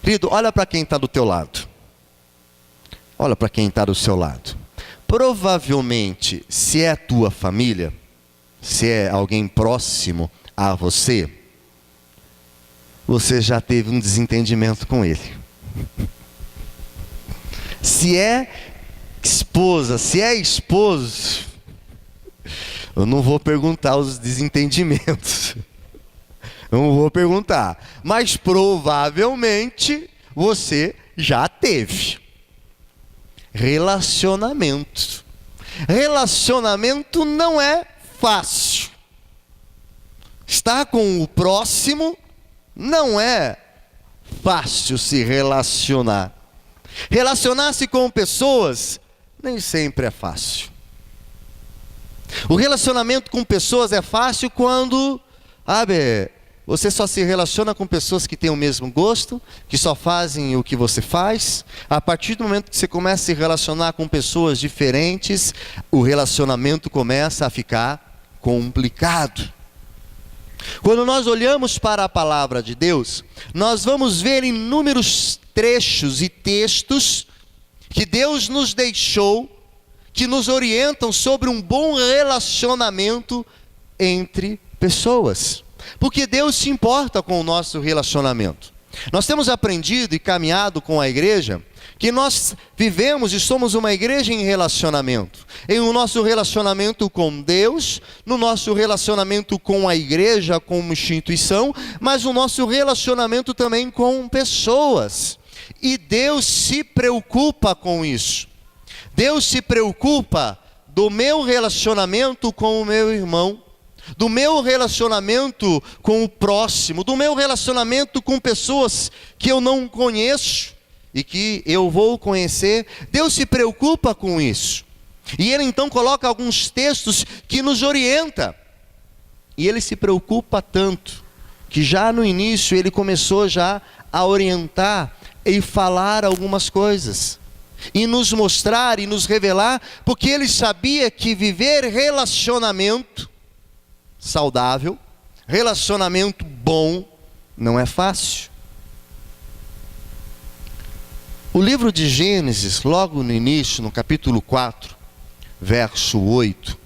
Querido, olha para quem está do teu lado. Olha para quem está do seu lado. Provavelmente, se é a tua família, se é alguém próximo a você, você já teve um desentendimento com ele. Se é esposa, se é esposo, eu não vou perguntar os desentendimentos. Não vou perguntar. Mas provavelmente você já teve. Relacionamento. Relacionamento não é fácil. Estar com o próximo não é fácil se relacionar. Relacionar-se com pessoas nem sempre é fácil. O relacionamento com pessoas é fácil quando, você só se relaciona com pessoas que têm o mesmo gosto, que só fazem o que você faz. A partir do momento que você começa a se relacionar com pessoas diferentes, o relacionamento começa a ficar complicado. Quando nós olhamos para a palavra de Deus, nós vamos ver inúmeros trechos e textos que Deus nos deixou, que nos orientam sobre um bom relacionamento entre pessoas. Porque Deus se importa com o nosso relacionamento. Nós temos aprendido e caminhado com a igreja que nós vivemos e somos uma igreja em relacionamento. Em o nosso relacionamento com Deus, no nosso relacionamento com a igreja como instituição, mas no nosso relacionamento também com pessoas. E Deus se preocupa com isso. Deus se preocupa do meu relacionamento com o meu irmão, do meu relacionamento com o próximo, do meu relacionamento com pessoas que eu não conheço e que eu vou conhecer. Deus se preocupa com isso. E Ele então coloca alguns textos que nos orienta. E Ele se preocupa tanto, que já no início Ele começou já a orientar e falar algumas coisas. E nos mostrar e nos revelar, porque Ele sabia que viver relacionamento saudável, relacionamento bom, não é fácil. O livro de Gênesis, logo no início, no capítulo 4, verso 8,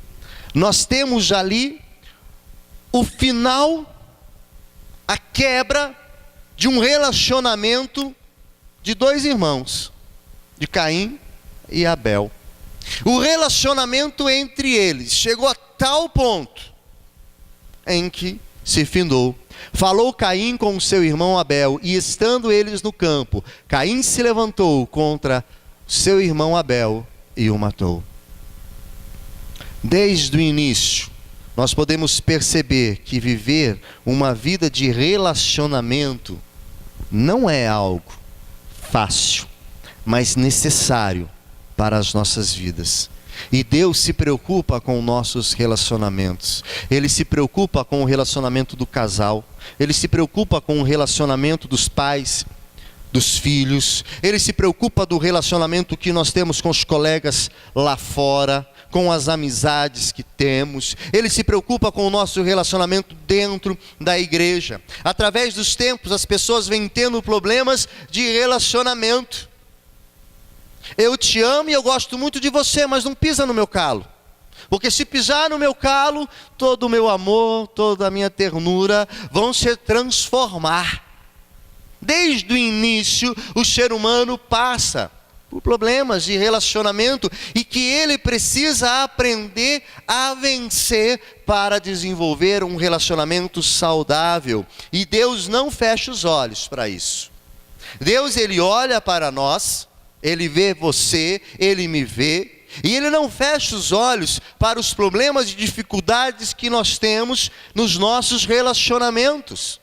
nós temos ali o final, a quebra de um relacionamento de dois irmãos, de Caim e Abel. O relacionamento entre eles chegou a tal ponto em que se findou. Falou Caim com seu irmão Abel, e estando eles no campo, Caim se levantou contra seu irmão Abel e o matou. Desde o início, nós podemos perceber que viver uma vida de relacionamento não é algo fácil, mas necessário para as nossas vidas. E Deus se preocupa com nossos relacionamentos. Ele se preocupa com o relacionamento do casal. Ele se preocupa com o relacionamento dos pais, dos filhos. Ele se preocupa do relacionamento que nós temos com os colegas lá fora, com as amizades que temos. Ele se preocupa com o nosso relacionamento dentro da igreja. Através dos tempos, as pessoas vêm tendo problemas de relacionamento. Eu te amo e eu gosto muito de você, mas não pisa no meu calo. Porque se pisar no meu calo, todo o meu amor, toda a minha ternura vão se transformar. Desde o início, o ser humano passa por problemas de relacionamento e que ele precisa aprender a vencer para desenvolver um relacionamento saudável. E Deus não fecha os olhos para isso. Deus, Ele olha para nós, Ele vê você, Ele me vê, e Ele não fecha os olhos para os problemas e dificuldades que nós temos nos nossos relacionamentos.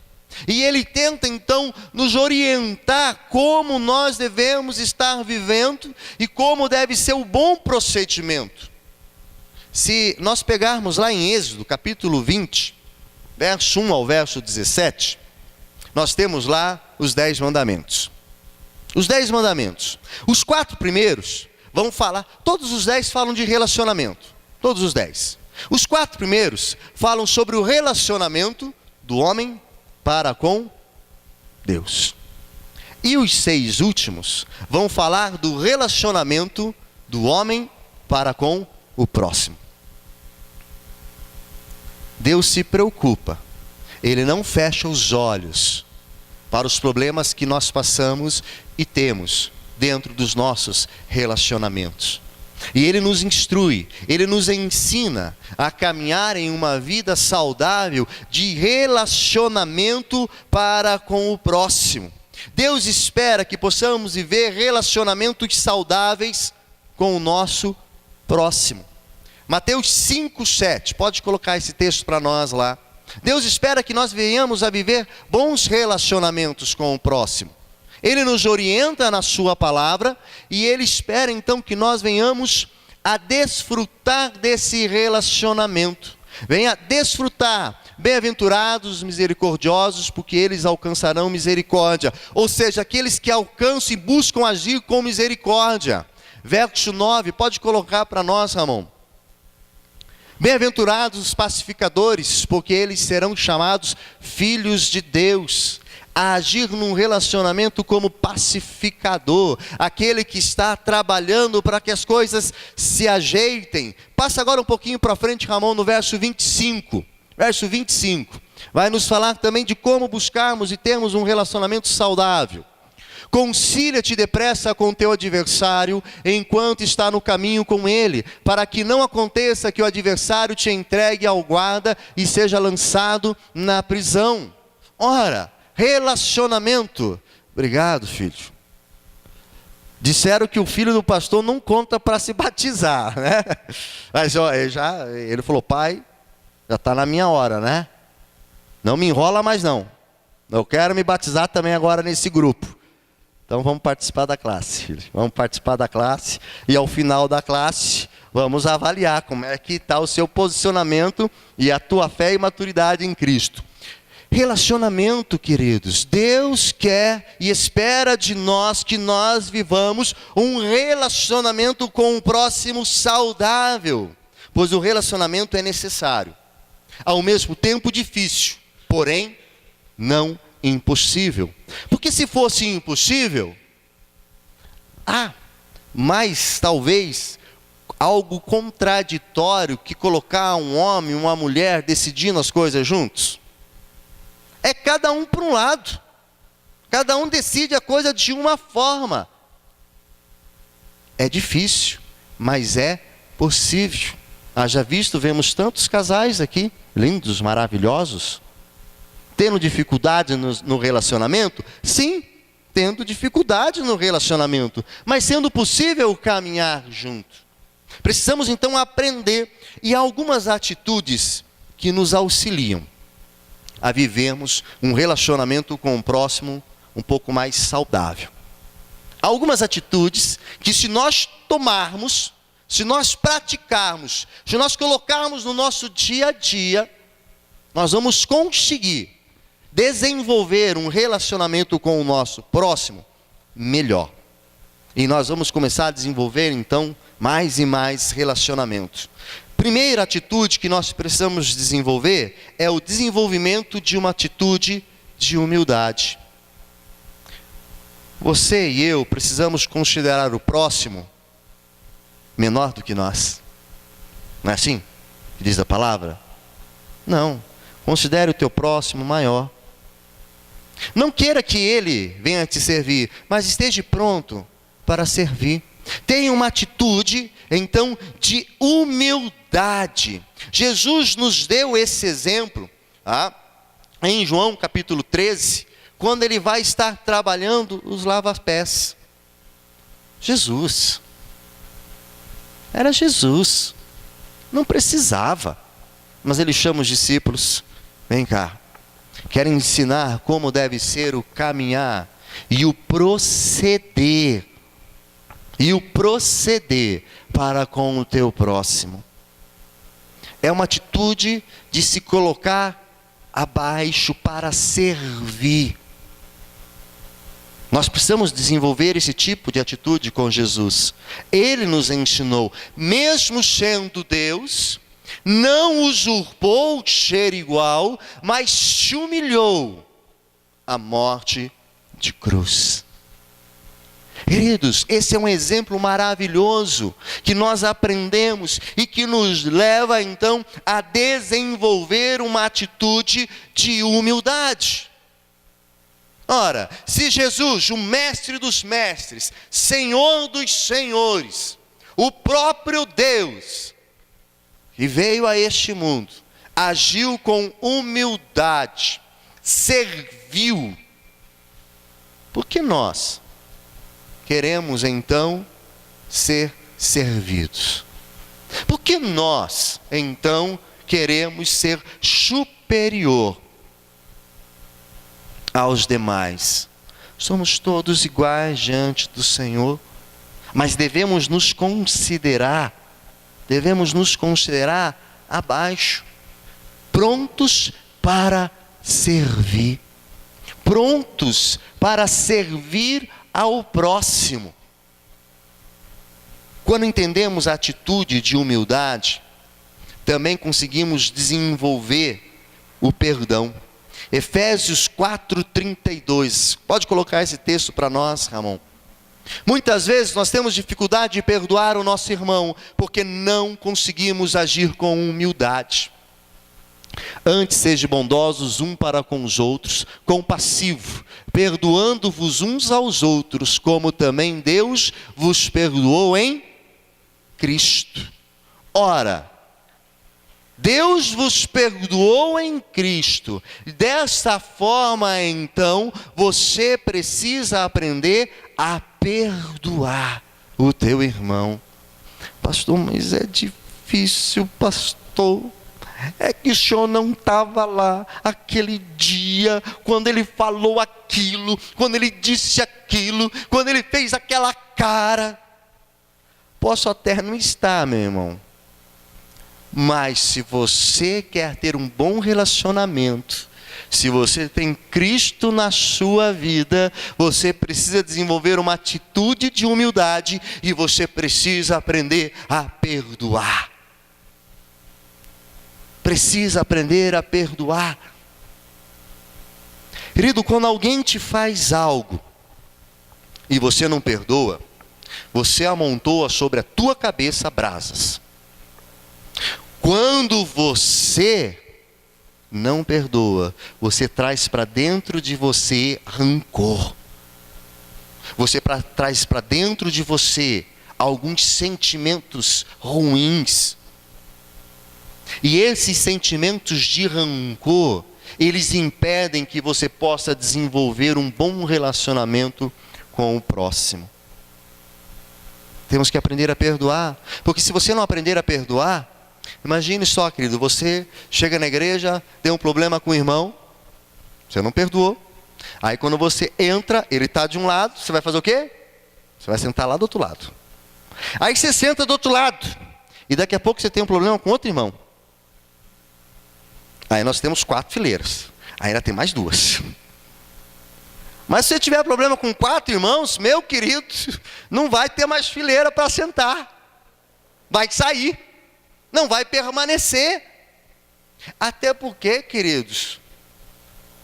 E Ele tenta então nos orientar como nós devemos estar vivendo e como deve ser o bom procedimento. Se nós pegarmos lá em Êxodo, capítulo 20, verso 1 ao verso 17, nós temos lá os 10 mandamentos. Os 10 mandamentos. Os 4 primeiros vão falar, todos os 10 falam de relacionamento. Todos os 10. Os 4 primeiros falam sobre o relacionamento do homem para com Deus. E os 6 últimos vão falar do relacionamento do homem para com o próximo. Deus se preocupa, Ele não fecha os olhos para os problemas que nós passamos e temos dentro dos nossos relacionamentos. E Ele nos instrui, Ele nos ensina a caminhar em uma vida saudável de relacionamento para com o próximo. Deus espera que possamos viver relacionamentos saudáveis com o nosso próximo. Mateus 5:7, pode colocar esse texto para nós lá. Deus espera que nós venhamos a viver bons relacionamentos com o próximo. Ele nos orienta na sua palavra e Ele espera então que nós venhamos a desfrutar desse relacionamento. Venha desfrutar. Bem-aventurados os misericordiosos, porque eles alcançarão misericórdia. Ou seja, aqueles que alcançam e buscam agir com misericórdia. Verso 9, pode colocar para nós, Ramon. Bem-aventurados os pacificadores, porque eles serão chamados filhos de Deus. A agir num relacionamento como pacificador, aquele que está trabalhando para que as coisas se ajeitem. Passa agora um pouquinho para frente, Ramon, no verso 25. Verso 25, vai nos falar também de como buscarmos e termos um relacionamento saudável. Concilia-te depressa com teu adversário, enquanto está no caminho com ele, para que não aconteça que o adversário te entregue ao guarda e seja lançado na prisão. Ora, relacionamento. Obrigado, filho. Disseram que o filho do pastor não conta para se batizar, né? Mas ó, ele falou, pai, já está na minha hora, né? Não me enrola mais não. Eu quero me batizar também agora nesse grupo. Então vamos participar da classe, filho. Vamos participar da classe. E ao final da classe, vamos avaliar como é que está o seu posicionamento e a tua fé e maturidade em Cristo. Relacionamento, queridos. Deus quer e espera de nós que nós vivamos um relacionamento com o próximo saudável. Pois o relacionamento é necessário. Ao mesmo tempo difícil, porém não impossível. Porque se fosse impossível, mas talvez algo contraditório que colocar um homem e uma mulher decidindo as coisas juntos. É cada um para um lado. Cada um decide a coisa de uma forma. É difícil, mas é possível. Haja visto, vemos tantos casais aqui, lindos, maravilhosos, tendo dificuldade no relacionamento? Sim, tendo dificuldade no relacionamento, mas sendo possível caminhar junto. Precisamos então aprender, e há algumas atitudes que nos auxiliam a vivermos um relacionamento com o próximo um pouco mais saudável. Há algumas atitudes que, se nós tomarmos, se nós praticarmos, se nós colocarmos no nosso dia a dia, nós vamos conseguir desenvolver um relacionamento com o nosso próximo melhor. E nós vamos começar a desenvolver então mais e mais relacionamentos. Primeira atitude que nós precisamos desenvolver é o desenvolvimento de uma atitude de humildade. Você e eu precisamos considerar o próximo menor do que nós. Não é assim que diz a palavra? Não. Considere o teu próximo maior. Não queira que ele venha te servir, mas esteja pronto para servir. Tenha uma atitude, então, de humildade. Jesus nos deu esse exemplo, em João capítulo 13, quando ele vai estar trabalhando os lava-pés. Jesus. Era Jesus. Não precisava. Mas ele chama os discípulos. Vem cá. Quero ensinar como deve ser o caminhar e o proceder. E o proceder para com o teu próximo. É uma atitude de se colocar abaixo para servir. Nós precisamos desenvolver esse tipo de atitude com Jesus. Ele nos ensinou, mesmo sendo Deus, não usurpou ser igual, mas se humilhou à morte de cruz. Queridos, esse é um exemplo maravilhoso que nós aprendemos e que nos leva então a desenvolver uma atitude de humildade. Ora, se Jesus, o mestre dos mestres, Senhor dos senhores, o próprio Deus, que veio a este mundo, agiu com humildade, serviu, por que nós queremos então ser servidos? Por que nós então queremos ser superior aos demais? Somos todos iguais diante do Senhor, mas devemos nos considerar abaixo, prontos para servir, prontos para servir ao próximo. Quando entendemos a atitude de humildade, também conseguimos desenvolver o perdão. Efésios 4:32. Pode colocar esse texto para nós, Ramon? Muitas vezes nós temos dificuldade de perdoar o nosso irmão, porque não conseguimos agir com humildade. Antes, sejam bondosos um para com os outros, compassivo, perdoando-vos uns aos outros, como também Deus vos perdoou em Cristo. Ora, Deus vos perdoou em Cristo. Desta forma, então, você precisa aprender a perdoar o teu irmão. Pastor, mas é difícil, pastor. É que o senhor não estava lá aquele dia, quando ele falou aquilo, quando ele disse aquilo, quando ele fez aquela cara. Posso até não estar, meu irmão. Mas se você quer ter um bom relacionamento, se você tem Cristo na sua vida, você precisa desenvolver uma atitude de humildade e você precisa aprender a perdoar. Precisa aprender a perdoar. Querido, quando alguém te faz algo e você não perdoa, você amontoa sobre a tua cabeça brasas. Quando você não perdoa, você traz para dentro de você rancor. Você traz para dentro de você alguns sentimentos ruins. E esses sentimentos de rancor, eles impedem que você possa desenvolver um bom relacionamento com o próximo. Temos que aprender a perdoar, porque se você não aprender a perdoar, imagine só, querido, você chega na igreja, tem um problema com o irmão, você não perdoou. Aí quando você entra, ele está de um lado, você vai fazer o quê? Você vai sentar lá do outro lado. Aí você senta do outro lado, e daqui a pouco você tem um problema com outro irmão. Aí nós temos 4 fileiras, aí ainda tem mais 2. Mas se você tiver problema com 4 irmãos, meu querido, não vai ter mais fileira para sentar. Vai sair, não vai permanecer. Até porque, queridos,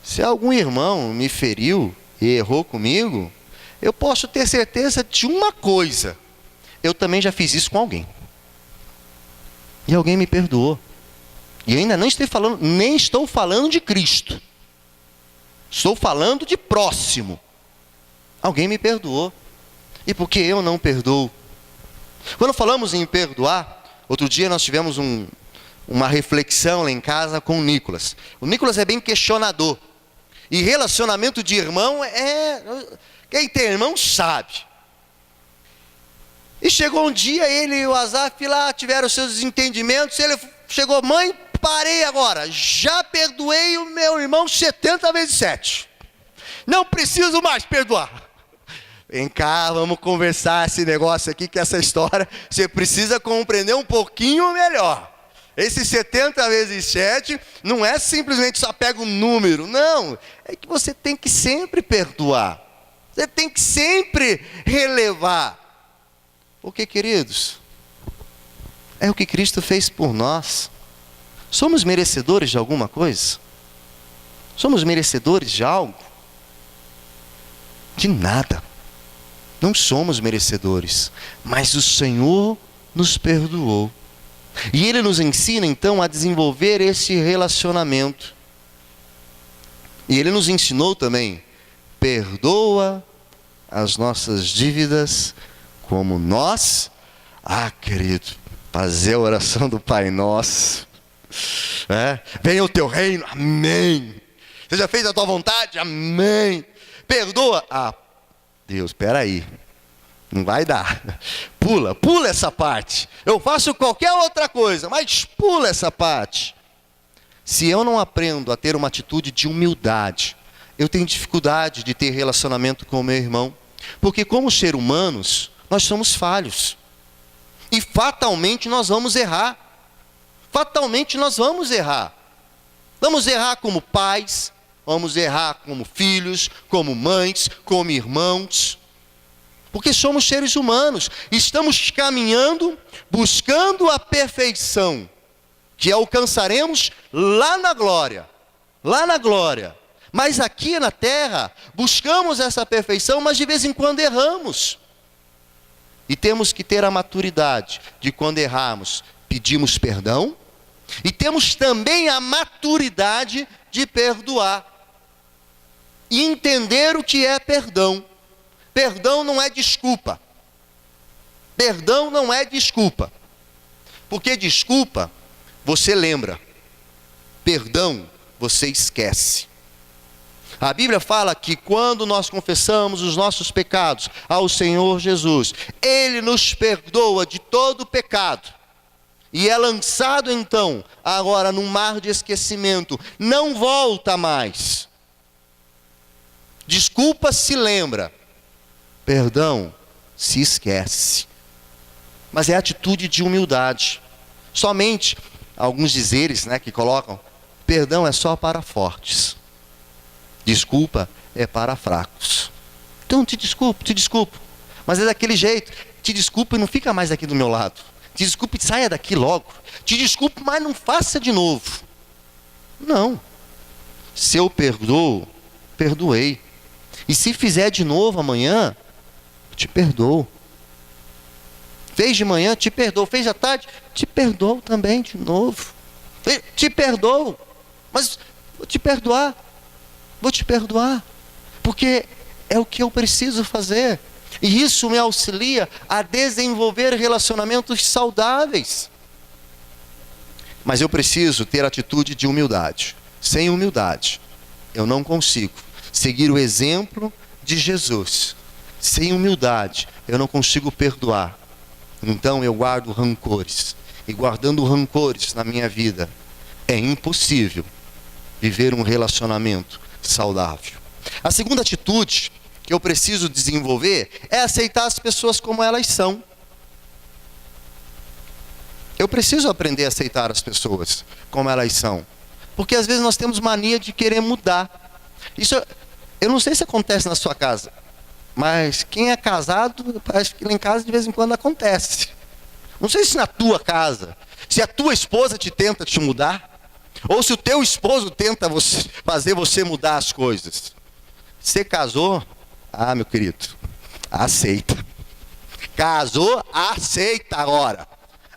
se algum irmão me feriu e errou comigo, eu posso ter certeza de uma coisa: eu também já fiz isso com alguém. E alguém me perdoou. E eu ainda nem estou falando de Cristo. Estou falando de próximo. Alguém me perdoou. E por que eu não perdoo? Quando falamos em perdoar, outro dia nós tivemos uma reflexão lá em casa com o Nicolas. O Nicolas é bem questionador. E relacionamento de irmão quem tem irmão sabe. E chegou um dia, ele e o Azaf lá tiveram seus desentendimentos. Ele chegou: mãe, parei agora, já perdoei o meu irmão 70 vezes 7. Não preciso mais perdoar. Vem cá, vamos conversar esse negócio aqui, que essa história você precisa compreender um pouquinho melhor. Esse 70 vezes 7 não é simplesmente só pega um número, não. É que você tem que sempre perdoar. Você tem que sempre relevar. Porque, queridos, é o que Cristo fez por nós. Somos merecedores de alguma coisa? Somos merecedores de algo? De nada. Não somos merecedores, mas o Senhor nos perdoou. E Ele nos ensina então a desenvolver esse relacionamento. E Ele nos ensinou também: perdoa as nossas dívidas como nós. Querido, fazer a oração do Pai Nosso. Venha o teu reino, amém. Seja feita a tua vontade, amém. Perdoa. Deus, espera aí, não vai dar. Pula essa parte. Eu faço qualquer outra coisa, mas pula essa parte. Se eu não aprendo a ter uma atitude de humildade, eu tenho dificuldade de ter relacionamento com o meu irmão. Porque como seres humanos, nós somos falhos. E fatalmente nós vamos errar. Fatalmente nós vamos errar. Vamos errar como pais, vamos errar como filhos, como mães, como irmãos. Porque somos seres humanos. Estamos caminhando, buscando a perfeição, que alcançaremos lá na glória. Lá na glória. Mas aqui na terra, buscamos essa perfeição, mas de vez em quando erramos. E temos que ter a maturidade de quando errarmos, pedimos perdão. E temos também a maturidade de perdoar. E entender o que é perdão. Perdão não é desculpa. Perdão não é desculpa. Porque desculpa, você lembra. Perdão, você esquece. A Bíblia fala que quando nós confessamos os nossos pecados ao Senhor Jesus, Ele nos perdoa de todo pecado. E é lançado então, agora num mar de esquecimento. Não volta mais. Desculpa se lembra. Perdão se esquece. Mas é atitude de humildade. Somente alguns dizeres, que colocam: perdão é só para fortes. Desculpa é para fracos. Então te desculpo. Mas é daquele jeito. Te desculpa e não fica mais aqui do meu lado. Te desculpe e saia daqui logo. Te desculpe, mas não faça de novo. Não. Se eu perdoo, perdoei. E se fizer de novo amanhã, te perdoo. Fez de manhã, te perdoo. Fez à tarde, te perdoo também de novo. Te perdoo. Mas vou te perdoar. Vou te perdoar. Porque é o que eu preciso fazer. E isso me auxilia a desenvolver relacionamentos saudáveis. Mas eu preciso ter atitude de humildade. Sem humildade, eu não consigo seguir o exemplo de Jesus. Sem humildade, eu não consigo perdoar. Então eu guardo rancores. E guardando rancores na minha vida, é impossível viver um relacionamento saudável. A segunda atitude que eu preciso desenvolver é aceitar as pessoas como elas são. Eu preciso aprender a aceitar as pessoas como elas são. Porque às vezes nós temos mania de querer mudar. Isso, eu não sei se acontece na sua casa, mas quem é casado, acho que lá em casa de vez em quando acontece. Não sei se na tua casa, se a tua esposa tenta te mudar, ou se o teu esposo tenta fazer você mudar as coisas. Você casou? Meu querido, aceita. Casou, aceita agora.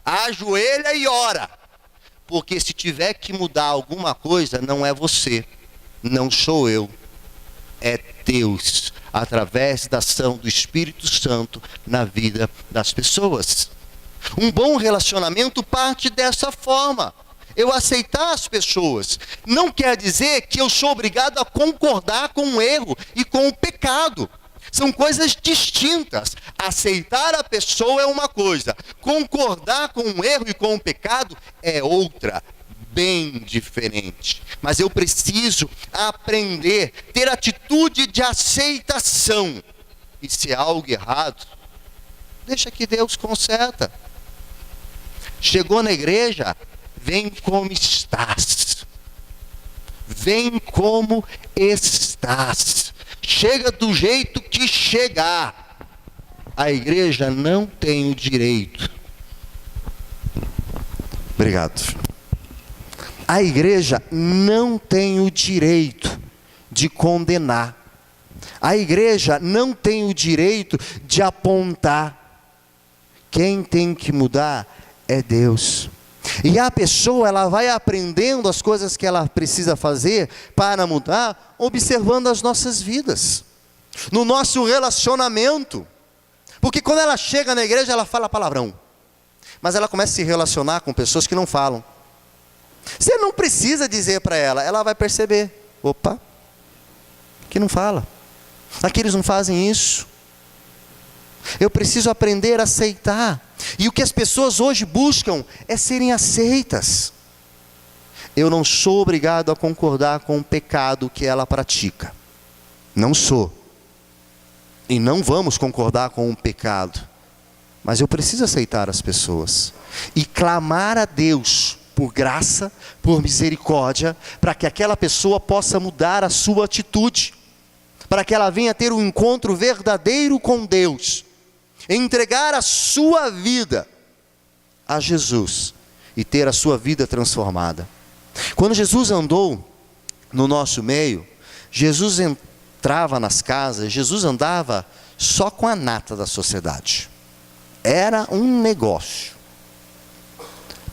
Ajoelha e ora. Porque se tiver que mudar alguma coisa, não é você, não sou eu. É Deus, através da ação do Espírito Santo na vida das pessoas. Um bom relacionamento parte dessa forma. Eu aceitar as pessoas. Não quer dizer que eu sou obrigado a concordar com o erro e com o pecado. São coisas distintas. Aceitar a pessoa é uma coisa. Concordar com o erro e com o pecado é outra. Bem diferente. Mas eu preciso aprender, ter atitude de aceitação. E se há algo errado, deixa que Deus conserta. Chegou na igreja, vem como estás. Vem como estás. Chega do jeito que chegar. A igreja não tem o direito. Obrigado. A igreja não tem o direito de condenar. A igreja não tem o direito de apontar. Quem tem que mudar é Deus. E a pessoa, ela vai aprendendo as coisas que ela precisa fazer para mudar, observando as nossas vidas, no nosso relacionamento. Porque quando ela chega na igreja, ela fala palavrão, mas ela começa a se relacionar com pessoas que não falam. Você não precisa dizer para ela vai perceber. Opa, que não fala. Aqueles não fazem isso. Eu preciso aprender a aceitar. E o que as pessoas hoje buscam é serem aceitas. Eu não sou obrigado a concordar com o pecado que ela pratica. Não sou. E não vamos concordar com o pecado. Mas eu preciso aceitar as pessoas. E clamar a Deus por graça, por misericórdia, para que aquela pessoa possa mudar a sua atitude. Para que ela venha ter um encontro verdadeiro com Deus. Entregar a sua vida a Jesus e ter a sua vida transformada. Quando Jesus andou no nosso meio, Jesus entrava nas casas, Jesus andava só com a nata da sociedade. Era um negócio.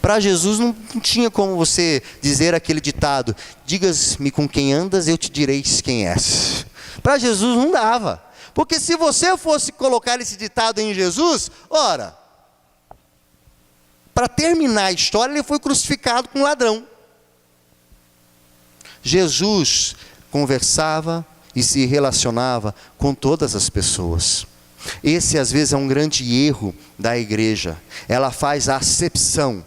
Para Jesus não tinha como você dizer aquele ditado: digas-me com quem andas, eu te direis quem és. Para Jesus não dava. Porque se você fosse colocar esse ditado em Jesus, ora, para terminar a história, ele foi crucificado com um ladrão. Jesus conversava e se relacionava com todas as pessoas. Esse às vezes é um grande erro da igreja. Ela faz a acepção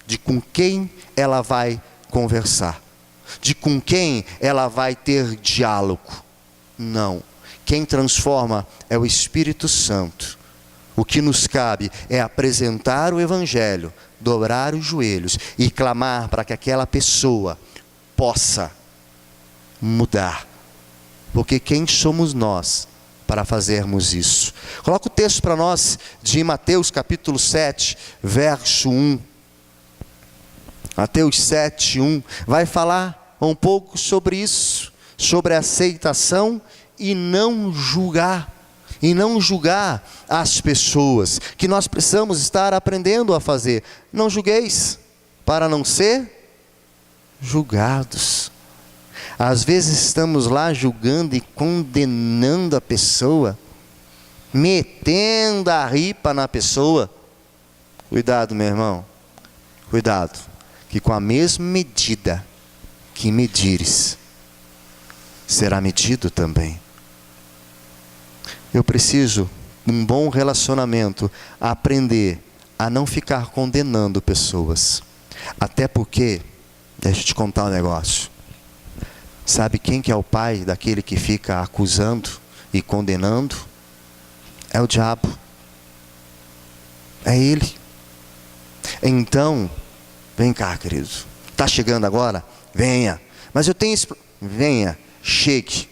de com quem ela vai conversar, de com quem ela vai ter diálogo. Não. Quem transforma é o Espírito Santo. O que nos cabe é apresentar o Evangelho, dobrar os joelhos e clamar para que aquela pessoa possa mudar. Porque quem somos nós para fazermos isso? Coloca o texto para nós de Mateus capítulo 7, verso 1. Mateus 7, 1. Vai falar um pouco sobre isso, sobre a aceitação e não julgar as pessoas, que nós precisamos estar aprendendo a fazer. Não julgueis, para não ser julgados. Às vezes estamos lá julgando e condenando a pessoa, metendo a ripa na pessoa. Cuidado, meu irmão, cuidado, que com a mesma medida que medires, será medido também. Eu preciso, num bom relacionamento, aprender a não ficar condenando pessoas. Até porque, deixa eu te contar um negócio. Sabe quem que é o pai daquele que fica acusando e condenando? É o diabo. É ele. Então, vem cá, querido. Está chegando agora? Venha. Mas eu tenho... Venha, chegue.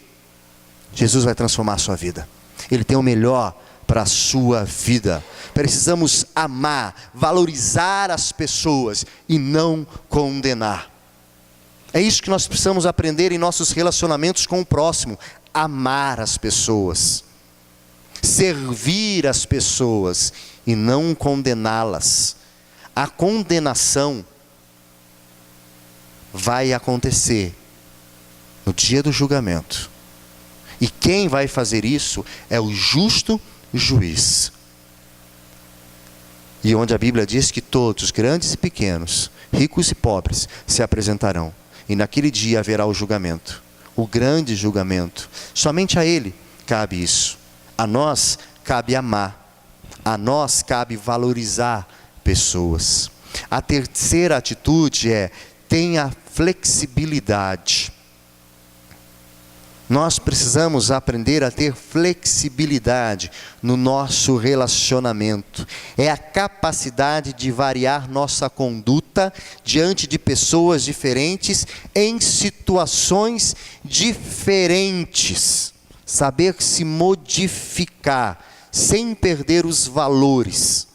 Jesus vai transformar a sua vida. Ele tem o melhor para a sua vida. Precisamos amar, valorizar as pessoas e não condenar. É isso que nós precisamos aprender em nossos relacionamentos com o próximo. Amar as pessoas, servir as pessoas e não condená-las. A condenação vai acontecer no dia do julgamento. E quem vai fazer isso é o justo juiz. E onde a Bíblia diz que todos, grandes e pequenos, ricos e pobres, se apresentarão. E naquele dia haverá o julgamento, o grande julgamento. Somente a Ele cabe isso. A nós cabe amar. A nós cabe valorizar pessoas. A terceira atitude é: tenha flexibilidade. Nós precisamos aprender a ter flexibilidade no nosso relacionamento. É a capacidade de variar nossa conduta diante de pessoas diferentes, em situações diferentes. Saber se modificar, sem perder os valores.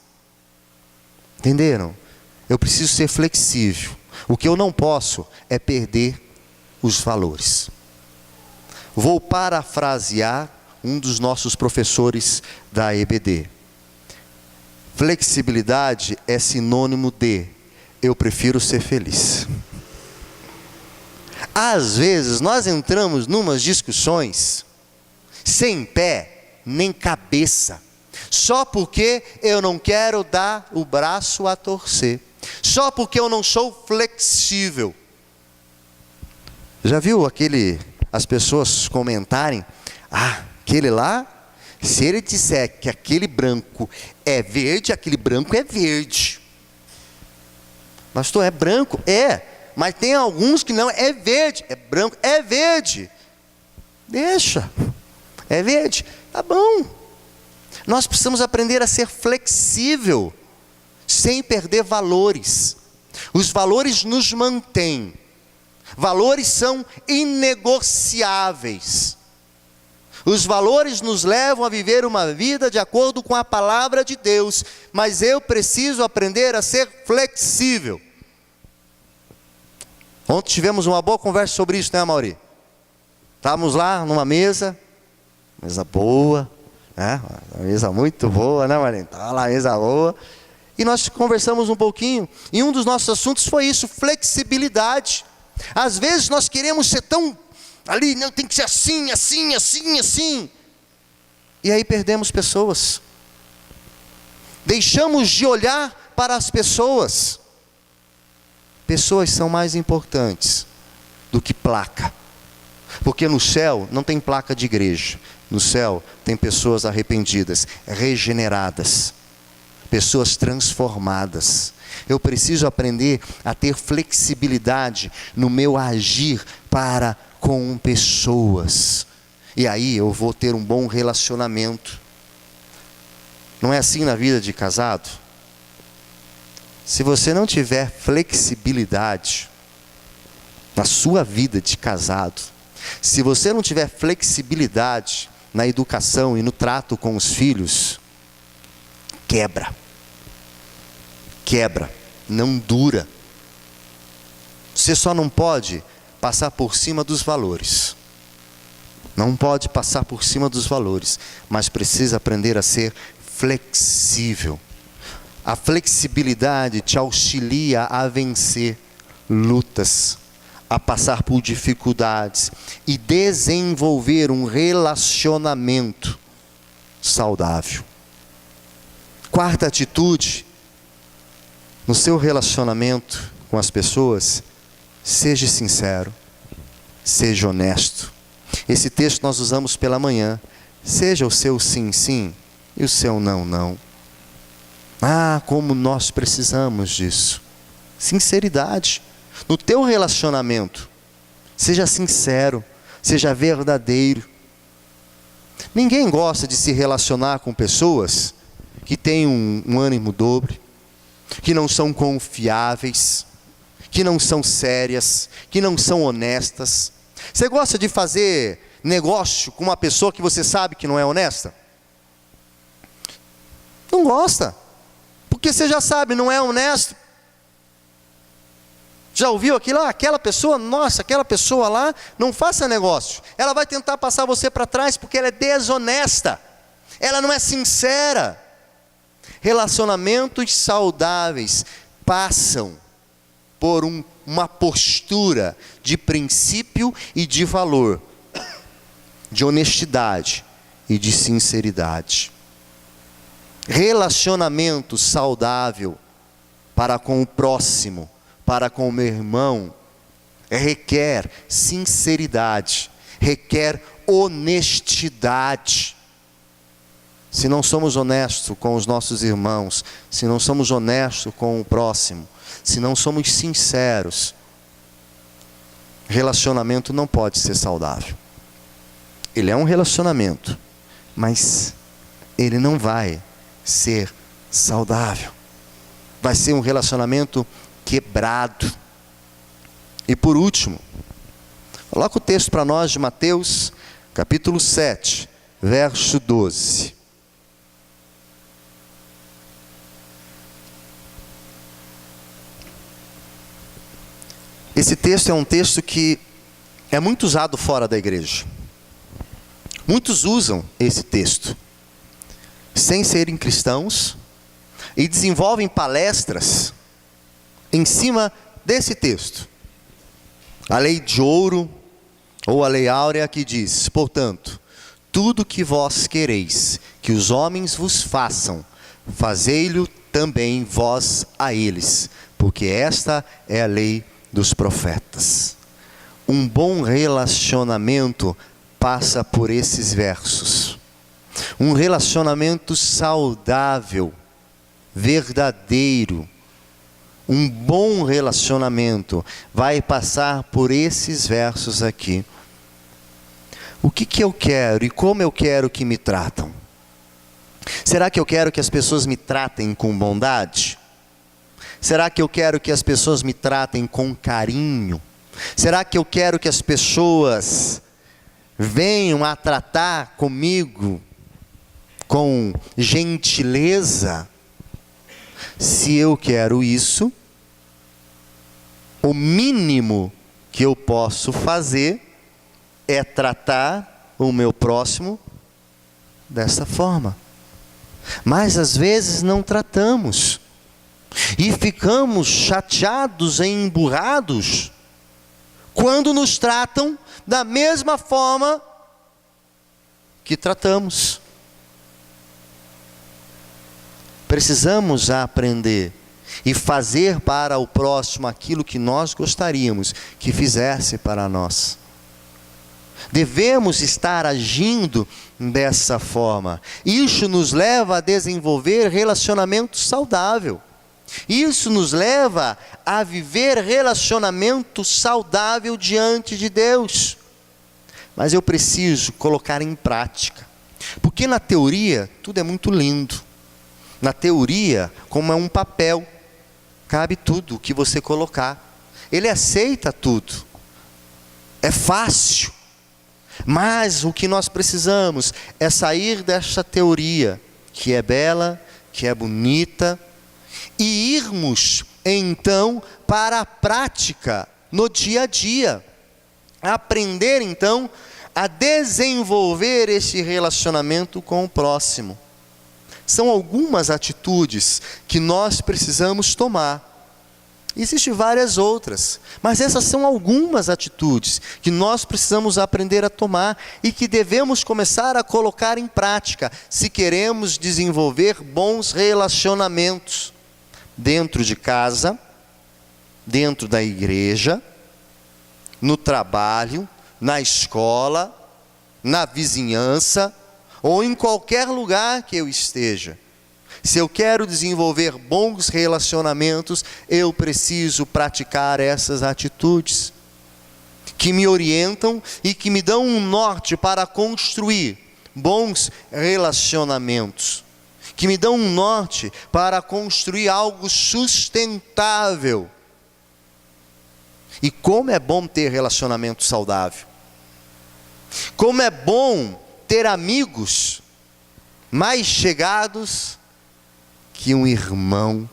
Entenderam? Eu preciso ser flexível. O que eu não posso é perder os valores. Vou parafrasear um dos nossos professores da EBD. Flexibilidade é sinônimo de eu prefiro ser feliz. Às vezes nós entramos numas discussões sem pé nem cabeça, só porque eu não quero dar o braço a torcer, só porque eu não sou flexível. Já viu as pessoas comentarem, aquele lá, se ele disser que aquele branco é verde, aquele branco é verde. Pastor, é branco? É, mas tem alguns que não, é verde, é branco, é verde. Deixa, é verde, tá bom. Nós precisamos aprender a ser flexível, sem perder valores. Os valores nos mantêm. Valores são inegociáveis. Os valores nos levam a viver uma vida de acordo com a palavra de Deus, mas eu preciso aprender a ser flexível. Ontem tivemos uma boa conversa sobre isso, né, Mauri? Estávamos lá numa mesa boa, né? Uma mesa muito boa, né, Mauri? Estava lá, mesa boa. E nós conversamos um pouquinho, e um dos nossos assuntos foi isso, flexibilidade. Às vezes nós queremos ser tão ali, não, tem que ser assim, assim, assim, assim. E aí perdemos pessoas. Deixamos de olhar para as pessoas. Pessoas são mais importantes do que placa. Porque no céu não tem placa de igreja. No céu tem pessoas arrependidas, regeneradas. Pessoas transformadas. Eu preciso aprender a ter flexibilidade no meu agir para com pessoas. E aí eu vou ter um bom relacionamento. Não é assim na vida de casado? Se você não tiver flexibilidade na sua vida de casado, se você não tiver flexibilidade na educação e no trato com os filhos, quebra, não dura. Você só não pode passar por cima dos valores, não pode passar por cima dos valores, mas precisa aprender a ser flexível. A flexibilidade te auxilia a vencer lutas, a passar por dificuldades e desenvolver um relacionamento saudável. Quarta atitude, no seu relacionamento com as pessoas, seja sincero, seja honesto. Esse texto nós usamos pela manhã. Seja o seu sim, sim e o seu não, não. Como nós precisamos disso. Sinceridade. No teu relacionamento, seja sincero, seja verdadeiro. Ninguém gosta de se relacionar com pessoas que têm um ânimo dobre, que não são confiáveis, que não são sérias, que não são honestas. Você gosta de fazer negócio com uma pessoa que você sabe que não é honesta? Não gosta, porque você já sabe, não é honesto. Já ouviu aquilo? Aquela pessoa, nossa, aquela pessoa lá, não faça negócio. Ela vai tentar passar você para trás porque ela é desonesta. Ela não é sincera. Relacionamentos saudáveis passam por uma postura de princípio e de valor, de honestidade e de sinceridade. Relacionamento saudável para com o próximo, para com o meu irmão, requer sinceridade, requer honestidade. Se não somos honestos com os nossos irmãos, se não somos honestos com o próximo, se não somos sinceros, relacionamento não pode ser saudável. Ele é um relacionamento, mas ele não vai ser saudável. Vai ser um relacionamento quebrado. E por último, coloca o texto para nós de Mateus, capítulo 7, verso 12. Esse texto é um texto que é muito usado fora da igreja. Muitos usam esse texto sem serem cristãos e desenvolvem palestras em cima desse texto. A lei de ouro ou a lei áurea que diz: portanto, tudo que vós quereis que os homens vos façam, fazei-lo também vós a eles, porque esta é a lei dos profetas. Um bom relacionamento passa por esses versos. Um relacionamento saudável, verdadeiro, um bom relacionamento vai passar por esses versos aqui. O que eu quero e como eu quero que me tratam? Será que eu quero que as pessoas me tratem com bondade? Será que eu quero que as pessoas me tratem com carinho? Será que eu quero que as pessoas venham a tratar comigo com gentileza? Se eu quero isso, o mínimo que eu posso fazer é tratar o meu próximo dessa forma. Mas às vezes não tratamos e ficamos chateados e emburrados quando nos tratam da mesma forma que tratamos. Precisamos aprender e fazer para o próximo aquilo que nós gostaríamos que fizesse para nós. Devemos estar agindo dessa forma. Isso nos leva a desenvolver relacionamento saudável. Isso nos leva a viver relacionamento saudável diante de Deus. Mas eu preciso colocar em prática. Porque na teoria tudo é muito lindo. Na teoria, como é um papel, cabe tudo o que você colocar. Ele aceita tudo. É fácil. Mas o que nós precisamos é sair desta teoria, que é bela, que é bonita, e irmos então para a prática no dia a dia. Aprender então a desenvolver esse relacionamento com o próximo. São algumas atitudes que nós precisamos tomar. Existem várias outras, mas essas são algumas atitudes que nós precisamos aprender a tomar e que devemos começar a colocar em prática, se queremos desenvolver bons relacionamentos dentro de casa, dentro da igreja, no trabalho, na escola, na vizinhança ou em qualquer lugar que eu esteja. Se eu quero desenvolver bons relacionamentos, eu preciso praticar essas atitudes que me orientam e que me dão um norte para construir bons relacionamentos, que me dão um norte para construir algo sustentável. E como é bom ter relacionamento saudável. Como é bom ter amigos mais chegados que um irmão,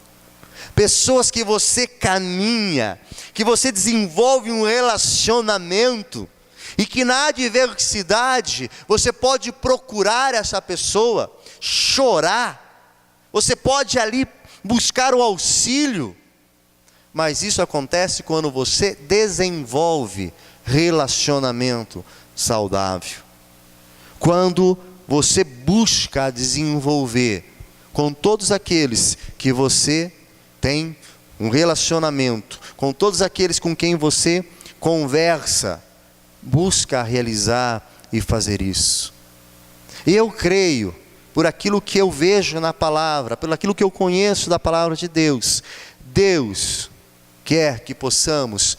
pessoas que você caminha, que você desenvolve um relacionamento, e que na adversidade você pode procurar essa pessoa, chorar, você pode ali buscar o auxílio, mas isso acontece quando você desenvolve relacionamento saudável, quando você busca desenvolver com todos aqueles que você tem um relacionamento, com todos aqueles com quem você conversa, busca realizar e fazer isso. E eu creio, por aquilo que eu vejo na palavra, por aquilo que eu conheço da palavra de Deus, Deus quer que possamos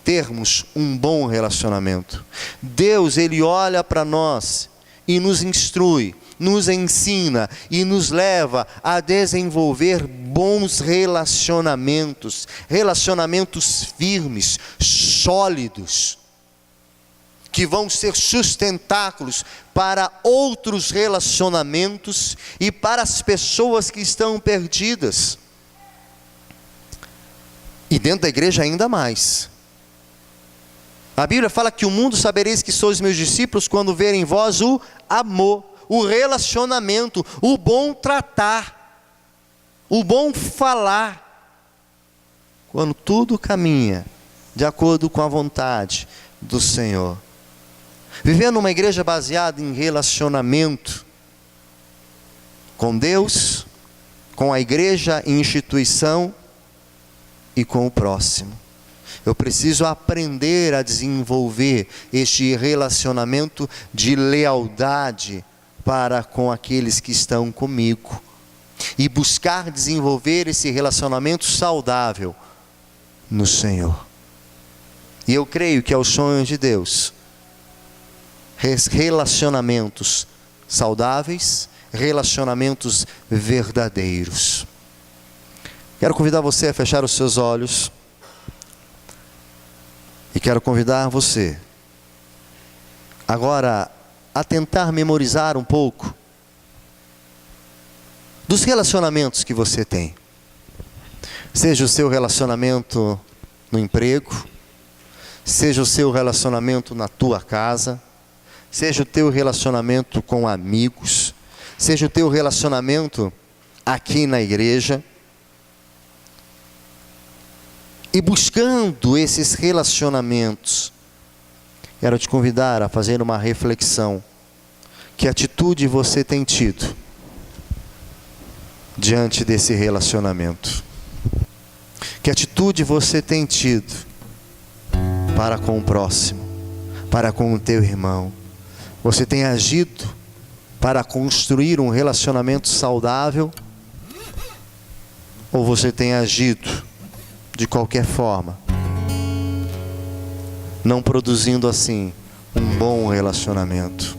termos um bom relacionamento. Deus, Ele olha para nós e nos instrui, nos ensina e nos leva a desenvolver bons relacionamentos, relacionamentos firmes, sólidos, que vão ser sustentáculos para outros relacionamentos e para as pessoas que estão perdidas. E dentro da igreja ainda mais. A Bíblia fala que o mundo sabereis que sois meus discípulos quando verem em vós o amor, o relacionamento, o bom tratar, o bom falar. Quando tudo caminha de acordo com a vontade do Senhor. Vivendo uma igreja baseada em relacionamento com Deus, com a igreja e instituição e com o próximo. Eu preciso aprender a desenvolver este relacionamento de lealdade para com aqueles que estão comigo. E buscar desenvolver esse relacionamento saudável no Senhor. E eu creio que é o sonho de Deus. Relacionamentos saudáveis, relacionamentos verdadeiros. Quero convidar você a fechar os seus olhos. E quero convidar você agora a tentar memorizar um pouco dos relacionamentos que você tem. Seja o seu relacionamento no emprego, seja o seu relacionamento na tua casa, seja o teu relacionamento com amigos, seja o teu relacionamento aqui na igreja. E buscando esses relacionamentos, quero te convidar a fazer uma reflexão. Que atitude você tem tido diante desse relacionamento? Que atitude você tem tido para com o próximo, para com o teu irmão? Você tem agido para construir um relacionamento saudável? Ou você tem agido de qualquer forma, não produzindo assim um bom relacionamento?